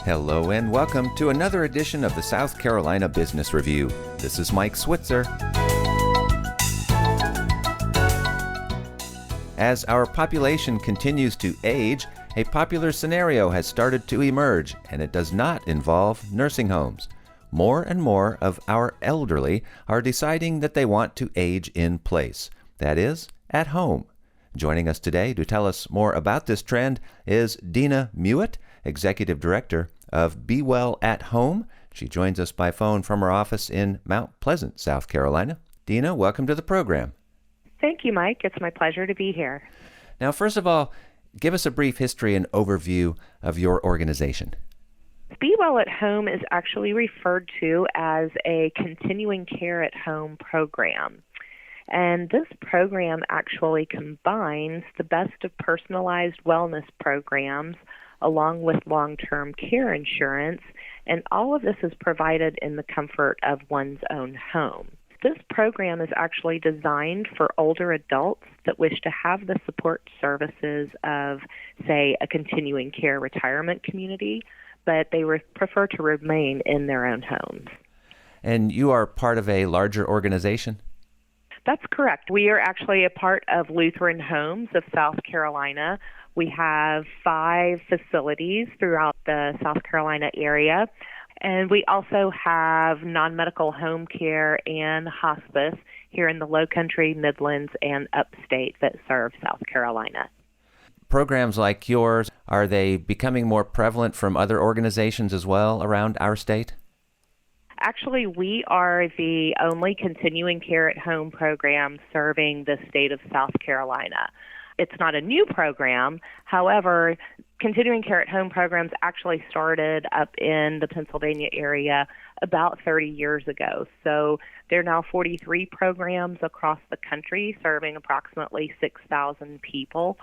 Hello and welcome to another edition of the South Carolina Business Review. This is Mike Switzer. As our population continues to age, a popular scenario has started to emerge, and it does not involve nursing homes. More and more of our elderly are deciding that they want to age in place, that is, at home. Joining us today to tell us more about this trend is Dina Mewett, Executive Director of BeWell Home. She joins us by phone from her office in Mount Pleasant, South Carolina. Dina, welcome to the program. Thank you, Mike. It's my pleasure to be here. Now, first of all, give us a brief history and overview of your organization. BeWell Home is actually referred to as a continuing care at home program. And this program actually combines the best of personalized wellness programs along with long-term care insurance, and all of this is provided in the comfort of one's own home. This program is actually designed for older adults that wish to have the support services of, say, a continuing care retirement community, but they prefer to remain in their own homes. And you are part of a larger organization? That's correct. We are actually a part of Lutheran Homes of South Carolina. We have 5 facilities throughout the South Carolina area, and we also have non-medical home care and hospice here in the Lowcountry, Midlands, and Upstate that serve South Carolina. Programs like yours, are they becoming more prevalent from other organizations as well around our state? Actually, we are the only continuing care at home program serving the state of South Carolina. It's not a new program. However, continuing care at home programs actually started up in the Pennsylvania area about 30 years ago. So there are now 43 programs across the country serving approximately 6,000 people.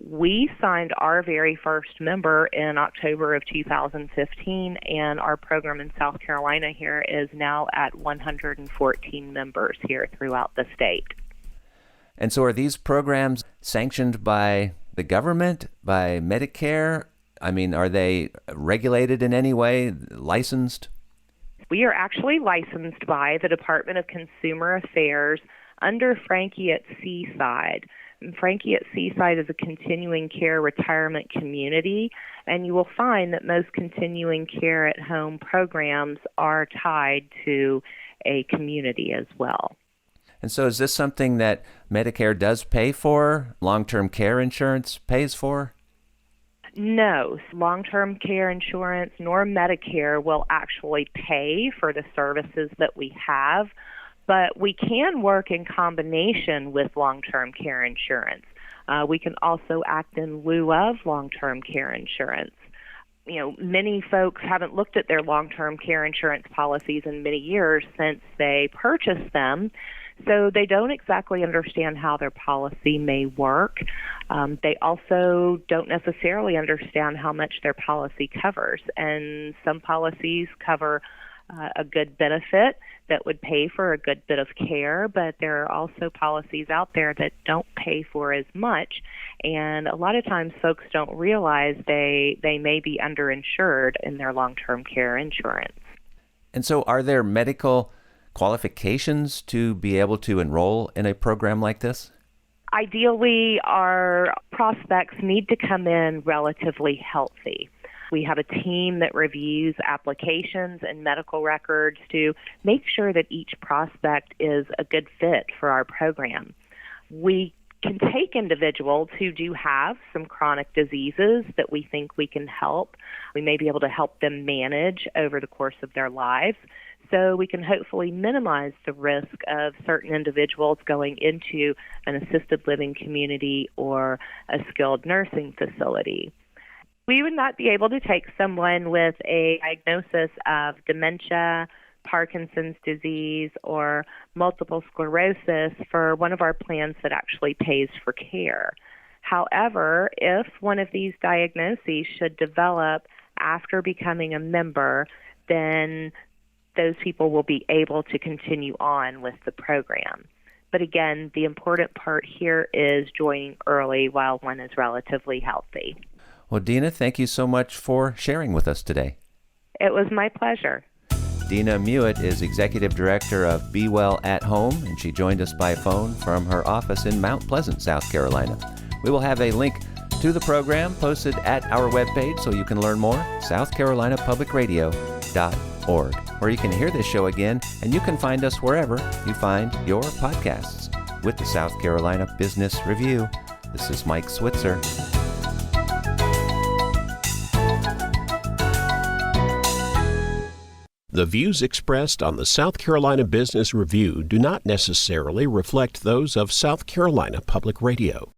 We signed our very first member in October of 2015, and our program in South Carolina here is now at 114 members here throughout the state. And so are these programs sanctioned by the government, by Medicare? I mean, are they regulated in any way, licensed? We are actually licensed by the Department of Consumer Affairs under Frankie at Seaside. And Frankie at Seaside is a continuing care retirement community, and you will find that most continuing care at home programs are tied to a community as well. And so is this something that Medicare does pay for, long-term care insurance pays for? No, long-term care insurance nor Medicare will actually pay for the services that we have, but we can work in combination with long-term care insurance. We can also act in lieu of long-term care insurance. You know, many folks haven't looked at their long-term care insurance policies in many years since they purchased them, so they don't exactly understand how their policy may work. They also don't necessarily understand how much their policy covers, and some policies cover a good benefit that would pay for a good bit of care, but there are also policies out there that don't pay for as much, and a lot of times folks don't realize they may be underinsured in their long-term care insurance. And so are there medical qualifications to be able to enroll in a program like this? Ideally, our prospects need to come in relatively healthy. We have a team that reviews applications and medical records to make sure that each prospect is a good fit for our program. We can take individuals who do have some chronic diseases that we think we can help. We may be able to help them manage over the course of their lives, so we can hopefully minimize the risk of certain individuals going into an assisted living community or a skilled nursing facility. We would not be able to take someone with a diagnosis of dementia, Parkinson's disease, or multiple sclerosis for one of our plans that actually pays for care. However, if one of these diagnoses should develop after becoming a member, then those people will be able to continue on with the program. But again, the important part here is joining early while one is relatively healthy. Well, Dina, thank you so much for sharing with us today. It was my pleasure. Dina Mewett is Executive Director of BeWell Home, and she joined us by phone from her office in Mount Pleasant, South Carolina. We will have a link to the program posted at our webpage so you can learn more, southcarolinapublicradio.org, where you can hear this show again, and you can find us wherever you find your podcasts. With the South Carolina Business Review, this is Mike Switzer. The views expressed on the South Carolina Business Review do not necessarily reflect those of South Carolina Public Radio.